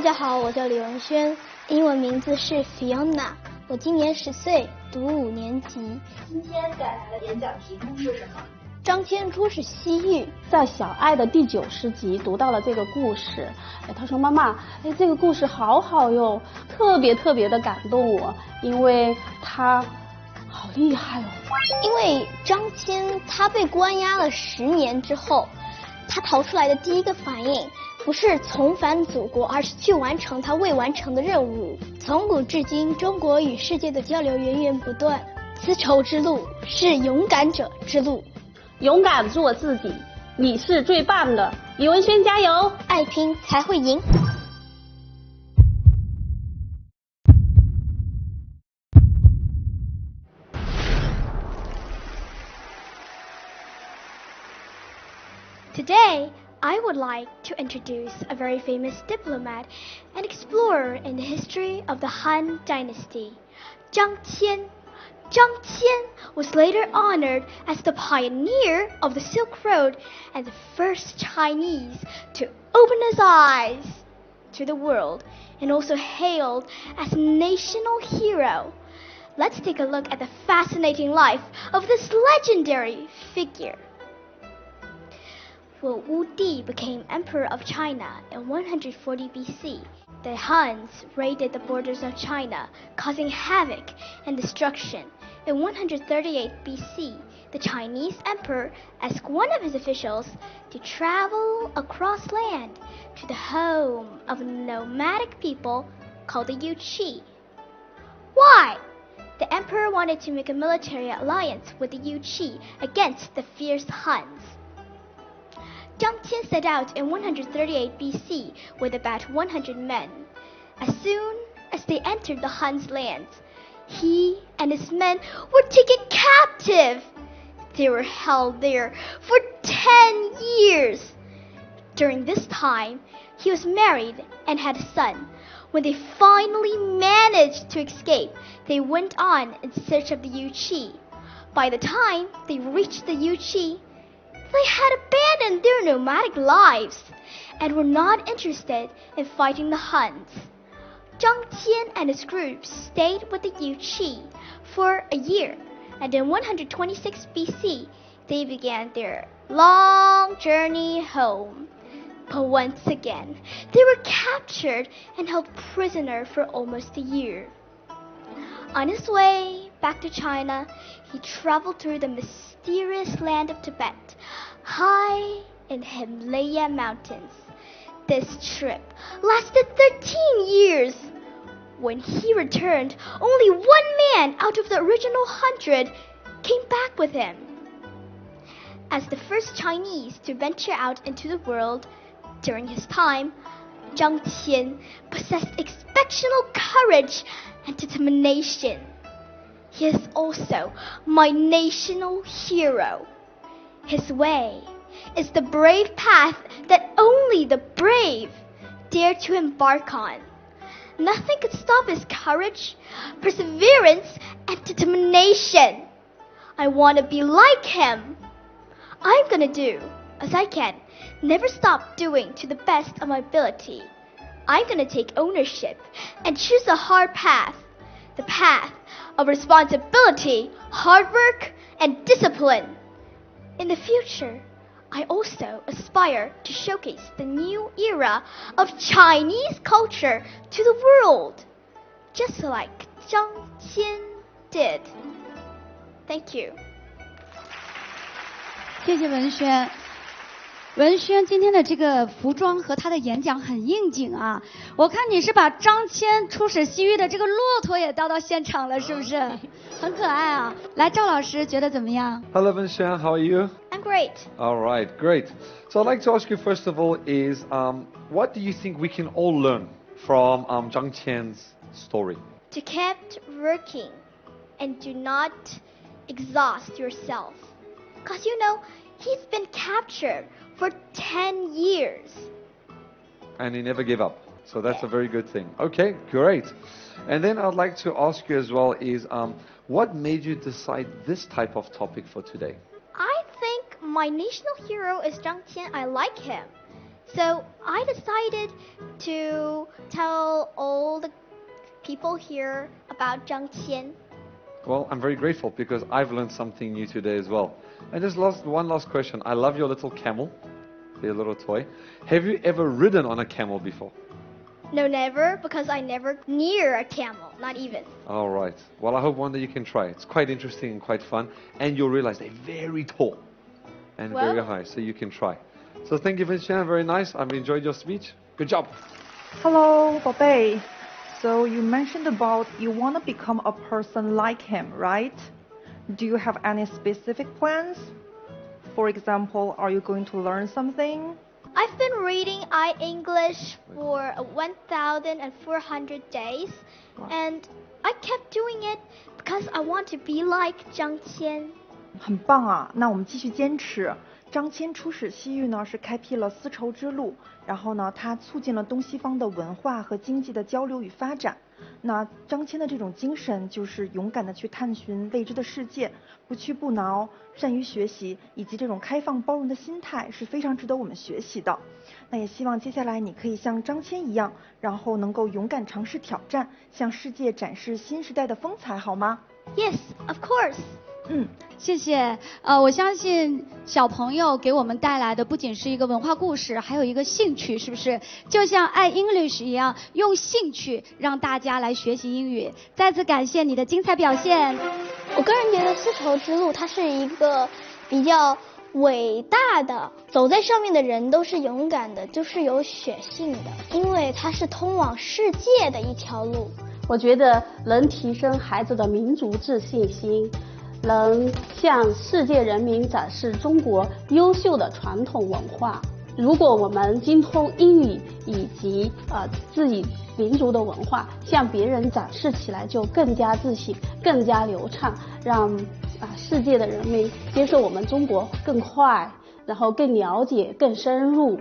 家好，我叫李文轩，英文名字是 Fiona， 我今年10岁，读5年级。今天带来的演讲题目是什么？张骞出使西域。在小爱的第90集读到了这个故事，他说妈妈，这个故事好好哟，特别的感动我，因为他好厉害哦。因为张骞他被关押了10年之后，他逃出来的第一个反应不是重返祖国，而是去完成他未完成的任务。从古至今，中国与世界的交流源源不断，丝绸之路是勇敢者之路。勇敢做自己，你是最棒的，李文轩加油！爱拼才会赢。Today, I would like to introduce a very famous diplomat and explorer in the history of the Han Dynasty, Zhang Qian. Zhang Qian was later honored as the pioneer of the Silk Road and the first Chinese to open his eyes to the world, and also hailed as a national hero. Let's take a look at the fascinating life of this legendary figure. When Wu Di became emperor of China in 140 BC, the Huns raided the borders of China, causing havoc and destruction. In 138 BC, the Chinese emperor asked one of his officials to travel across land to the home of a nomadic people called the Yuqi. Why? The emperor wanted to make a military alliance with the Yuqi against the fierce Huns. Zhang Qian set out in 138 BC with about 100 men. As soon as they entered the Huns' lands, he and his men were taken captive. They were held there for 10 years. During this time, he was married and had a son. When they finally managed to escape, they went on in search of the Yuqi. By the time they reached the Yuqi, they had abandoned their nomadic lives and were not interested in fighting the Huns. Zhang Qian and his group stayed with the Yuqi for a year, and in 126 BC, they began their long journey home. But once again, they were captured and held prisoner for almost a year. On his way back to China, he traveled through the mysterious land of Tibet, high in Himalaya mountains. This trip lasted 13 years. When he returned, only one man out of the original 100 came back with him. As the first Chinese to venture out into the world during his time, Zhang Qian possessed exceptional courage and determination. He is also my national hero. His way is the brave path that only the brave dare to embark on. Nothing could stop his courage, perseverance, and determination. I want to be like him. I'm gonna do as I can, never stop doing to the best of my ability. I'm gonna take ownership and choose a hard path, the path of responsibility, hard work, and discipline. In the future, I also aspire to showcase the new era of Chinese culture to the world, just like Zhang Qian did. Thank you. 谢谢文轩。文轩今天的这个服装和他的演讲很应景啊！我看你是把张骞出使西域的这个骆驼也带到现场了，是不是？很可爱啊！来，赵老师觉得怎么样 Hello, Vincent. How are you? I'm great. All right, great. So I'd like to ask you first of all is what do you think we can all learn from Zhang Qian's story? To keep working and do not exhaust yourself. Because you know, he's been captured for 10 years. And he never gave up. So that's a very good thing. Okay, great. And then I'd like to ask you as well is what made you decide this type of topic for today? I think my national hero is Zhang Qian. I like him. So I decided to tell all the people here about Zhang Qian. Well, I'm very grateful because I've learned something new today as well. And just one last question. I love your little camel, your little toy. Have you ever ridden on a camel before? No, never, because I never near a camel, not even. All right. Well, I hope one day you can try. It's quite interesting and quite fun. And you'll realize they're very tall and very high, so you can try. So thank you, Vincian. Very nice. I've enjoyed your speech. Good job. Hello, 宝贝. So you mentioned about you want to become a person like him, right? Do you have any specific plans? For example, are you going to learn something? I've been reading iEnglish for 1,400 days, and I kept doing it because I want to be like Zhang Qian. 很棒啊！那我们继续坚持。张骞出使西域呢，是开辟了丝绸之路，然后呢，它促进了东西方的文化和经济的交流与发展。那张骞的这种精神，就是勇敢的去探寻未知的世界，不屈不挠，善于学习，以及这种开放包容的心态，是非常值得我们学习的。那也希望接下来你可以像张骞一样，然后能够勇敢尝试挑战，向世界展示新时代的风采，好吗？ Yes, of course. 谢谢。我相信小朋友给我们带来的不仅是一个文化故事，还有一个兴趣，是不是？就像iEnglish一样，用兴趣让大家来学习英语。再次感谢你的精彩表现。我个人觉得丝绸之路它是一个比较伟大的，走在上面的人都是勇敢的，都是有血性的，因为它是通往世界的一条路。我觉得能提升孩子的民族自信心，能向世界人民展示中国优秀的传统文化。如果我们精通英语以及自己民族的文化，向别人展示起来就更加自信，更加流畅，让世界的人民接受我们中国更快，然后更了解、更深入。